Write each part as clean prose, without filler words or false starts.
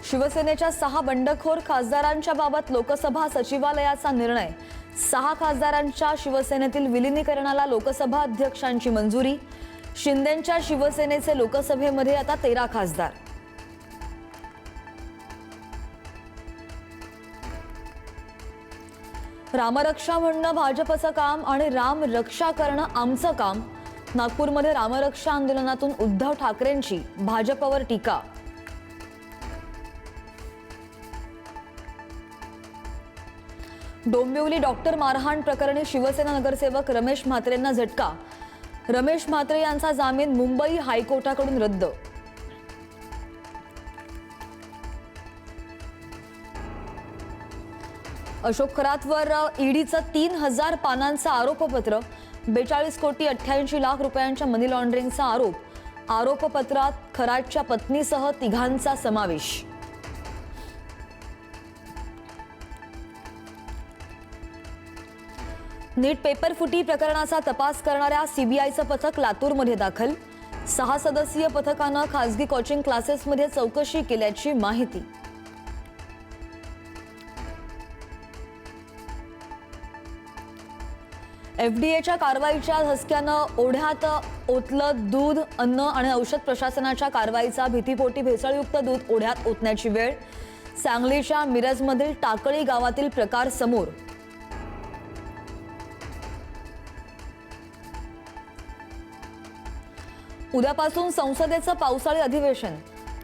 शिवसेनेच्या 6 बंडखोर खासदारांच्या बाबत लोकसभा सचिवालयाचा निर्णय। 6 खासदारांच्या शिवसेनेतील विलीनीकरणाला लोकसभा अध्यक्षांची मंजुरी। शिंदेंच्या शिवसेनेचे लोकसभेमध्ये आता 13 खासदार। रामरक्षा म्हणणं भाजपचं काम आणि राम रक्षा करणं आमचं काम। नागपूरमध्ये रामरक्षा आंदोलनातून उद्धव ठाकरेंची भाजपवर टीका। डोंबिवली डॉक्टर मारहाण प्रकरणी शिवसेना नगरसेवक रमेश म्हात्रेंना झटका। रमेश म्हात्रे यांचा जामीन मुंबई हायकोर्टाकडून रद्द। अशोक खरातवर ईडीचं 3000 पानांचं आरोपपत्र। 42 कोटी 88 लाख रुपयांच्या मनी लॉन्ड्रिंगचा आरोप। आरोपपत्रात खरातच्या पत्नीसह तिघांचा समावेश। नीट पेपर फुटी प्रकरणाचा तपास करणाऱ्या सीबीआयचं पथक लातूरमध्ये दाखल। 6 सदस्यीय पथकानं खासगी कोचिंग क्लासेसमध्ये चौकशी केल्याची माहिती। एफडीएच्या कारवाईच्या धसक्यानं ओढ्यात ओतलं दूध। अन्न आणि औषध प्रशासनाच्या कारवाईचा भीतीपोटी भेसळयुक्त दूध ओढ्यात ओतण्याची वेळ। सांगलीच्या मिरजमधील टाकळी गावातील प्रकार समोर। उद्यापासून संसदेचं पावसाळी अधिवेशन।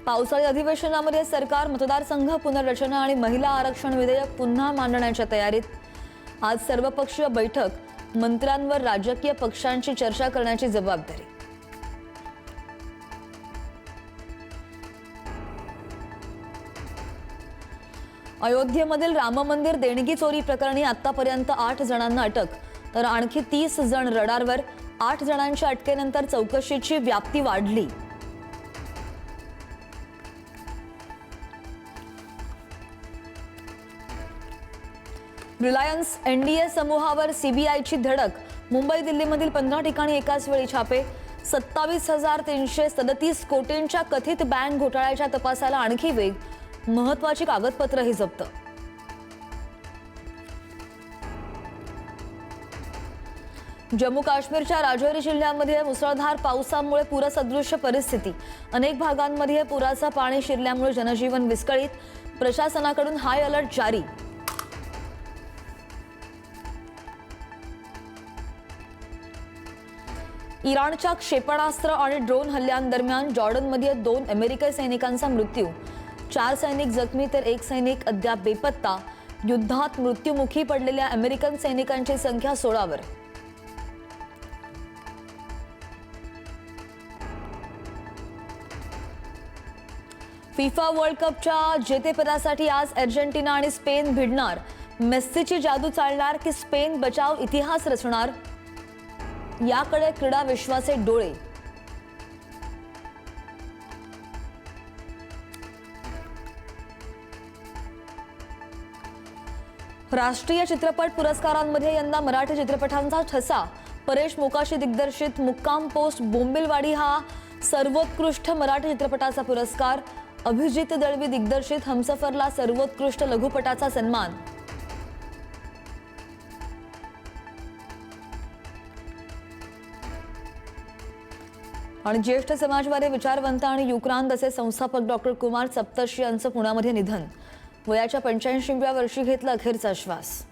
पावसाळी अधिवेशनामध्ये सरकार मतदारसंघ पुनर्रचना आणि महिला आरक्षण विधेयक पुन्हा मांडण्याच्या तयारीत। आज सर्वपक्षीय बैठक। मंत्र्यांवर राजकीय पक्षांची चर्चा करण्याची जबाबदारी। अयोध्येमधील राम मंदिर देणगी चोरी प्रकरणी आतापर्यंत 8 जणांना अटक, तर आणखी 30 जण रडारवर। 8 जणांच्या अटकेनंतर चौकशीची व्याप्ती वाढली। रिलायन्स एनडीए समूहावर सीबीआयची धडक। मुंबई दिल्लीमधील 15 ठिकाणी एकाच वेळी छापे। 27,337 कोटींच्या कथित बँक घोटाळ्याच्या तपासाला आणखी वेग। महत्त्वाची कागदपत्रही जप्त। जम्मू काश्मीरच्या राजौरी जिल्ह्यामध्ये मुसळधार पावसामुळे पूरसदृश्य परिस्थिती। अनेक भागांमध्ये पुराचं पाणी शिरल्यामुळे जनजीवन विस्कळीत। प्रशासनाकडून हाय अलर्ट जारी। इराणच्या क्षेपणास्त्र आणि ड्रोन हल्ल्यांदरम्यान जॉर्डनमध्ये 2 अमेरिकी सैनिकांचा मृत्यू। 4 सैनिक जखमी तर 1 सैनिक अद्याप बेपत्ता। युद्धात मृत्युमुखी पडलेल्या अमेरिकन सैनिकांची संख्या 16 वर। फिफा वर्ल्ड कपच्या जेतेपदासाठी आज अर्जेंटिना आणि स्पेन भिडणार। मेस्सीची जादू चालणार की स्पेन बचाव इतिहास रचणार, याकडे क्रीडा विश्वाचे डोळे। राष्ट्रीय चित्रपट पुरस्कारांमध्ये यंदा मराठी चित्रपटांचा ठसा। परेश मोकाशी दिग्दर्शित मुक्काम पोस्ट बोंबिलवाडी हा सर्वोत्कृष्ट मराठी चित्रपटाचा पुरस्कार। अभिजित दळवी दिग्दर्शित हमसफरला सर्वोत्कृष्ट लघुपटाचा सन्मान। आणि ज्येष्ठ समाजवादी विचारवंत आणि युक्रांत असे संस्थापक डॉक्टर कुमार सप्तर्षी यांचं पुण्यामध्ये निधन। वयाच्या 85व्या वर्षी घेतला अखेरचा श्वास।